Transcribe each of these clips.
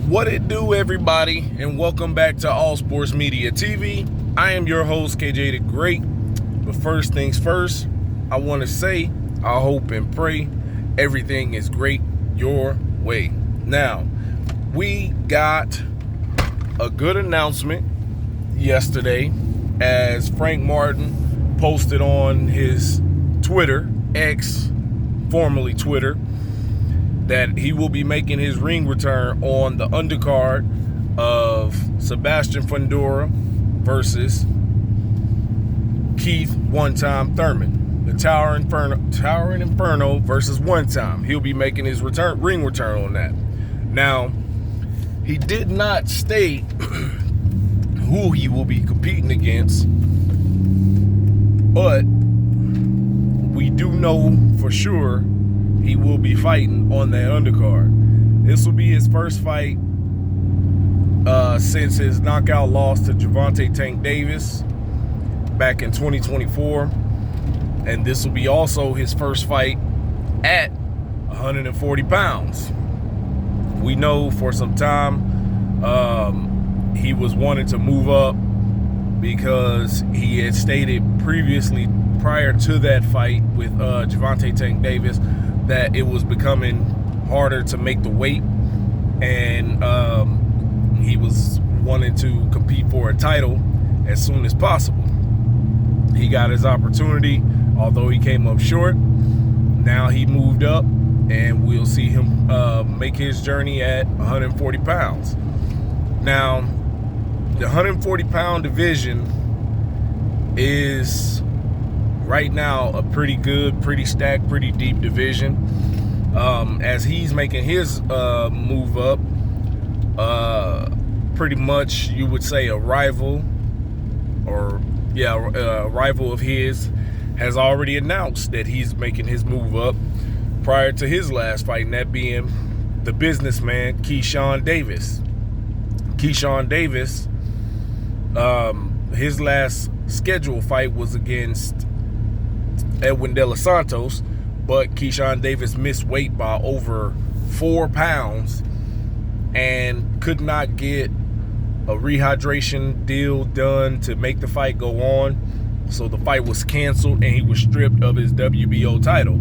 What it do, everybody, and welcome back to All Sports Media TV. I am your host, KJ the Great. But first things first, I want to say, I hope and pray everything is great your way. Now, we got a good announcement yesterday as Frank Martin posted on his Twitter, X, formerly Twitter, that he will be making his ring return on the undercard of Sebastian Fundora versus Keith One-Time Thurman. The Towering Inferno versus One Time. He'll be making his ring return on that. Now, he did not state who he will be competing against, but we do know for sure he will be fighting on that undercard. This will be his first fight since his knockout loss to Gervonta Tank Davis back in 2024. And this will be also his first fight at 140 pounds. We know for some time he was wanting to move up because he had stated previously, prior to that fight with Gervonta Tank Davis, that it was becoming harder to make the weight, and he was wanting to compete for a title as soon as possible. He got his opportunity, although he came up short. Now he moved up, and we'll see him make his journey at 140 pounds. Now, the 140-pound division is right now a pretty good, pretty stacked, pretty deep division. As he's making his move up, pretty much you would say a rival of his has already announced that he's making his move up prior to his last fight, and that being the businessman Keyshawn Davis. Keyshawn Davis, his last scheduled fight was against Edwin De Los Santos, but Keyshawn Davis missed weight by over 4 pounds and could not get a rehydration deal done to make the fight go on. So the fight was canceled and he was stripped of his WBO title.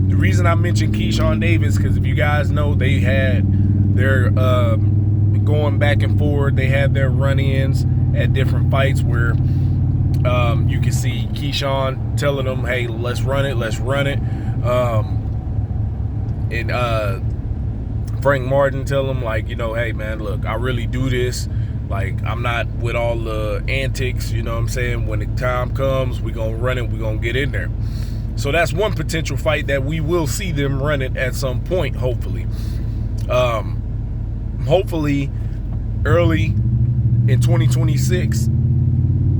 The reason I mentioned Keyshawn Davis, because if you guys know, they had their going back and forward, they had their run-ins at different fights where you can see Keyshawn telling them, hey, let's run it. And Frank Martin telling him, like, hey, man, look, I really do this. Like, I'm not with all the antics, you know what I'm saying? When the time comes, we're going to run it, we're going to get in there. So that's one potential fight that we will see them run it at some point, hopefully. Hopefully early in 2026,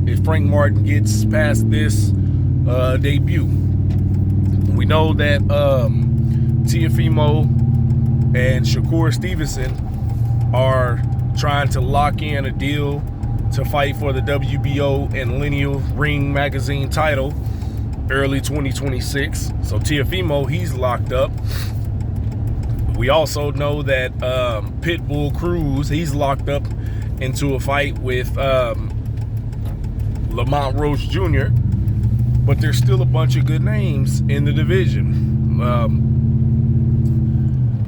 if Frank Martin gets past this debut. We know that Teofimo and Shakur Stevenson are trying to lock in a deal to fight for the WBO and Lineal Ring Magazine title early 2026. So Teofimo, he's locked up. We also know that Pitbull Cruz, he's locked up into a fight with Lamont Roach Jr., but there's still a bunch of good names in the division.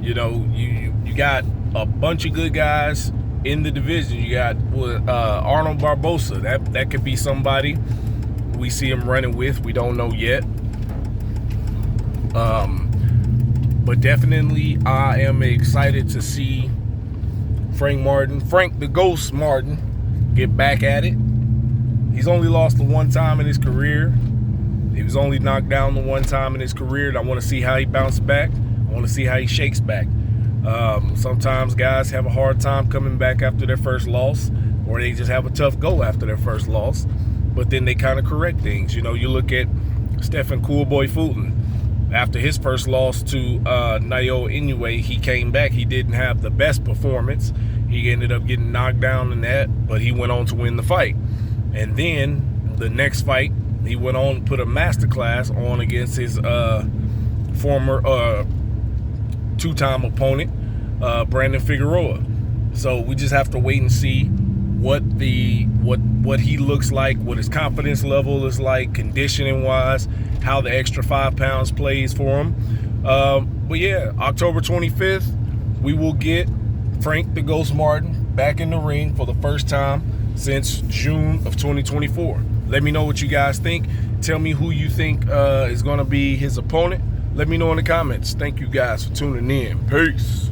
You got a bunch of good guys in the division. You got Arnold Barbosa. That could be somebody we see him running with. We don't know yet. But definitely I am excited to see Frank the Ghost Martin, get back at it. He's only lost the one time in his career. He was only knocked down the one time in his career, and I want to see how he bounces back. I want to see how he shakes back. Sometimes guys have a hard time coming back after their first loss, or they just have a tough go after their first loss, but then they kind of correct things. You look at Stephen Coolboy Fulton. After his first loss to Nayo Inoue, he came back. He didn't have the best performance. He ended up getting knocked down in that, but he went on to win the fight. And then the next fight, he went on and put a masterclass on against his former two-time opponent, Brandon Figueroa. So we just have to wait and see what he looks like, what his confidence level is like, conditioning wise, how the extra 5 pounds plays for him. But yeah, October 25th, we will get Frank the Ghost Martin back in the ring for the first time since June of 2024. Let me know what you guys think. Tell me who you think is going to be his opponent. Let me know in the comments. Thank you guys for tuning in. Peace.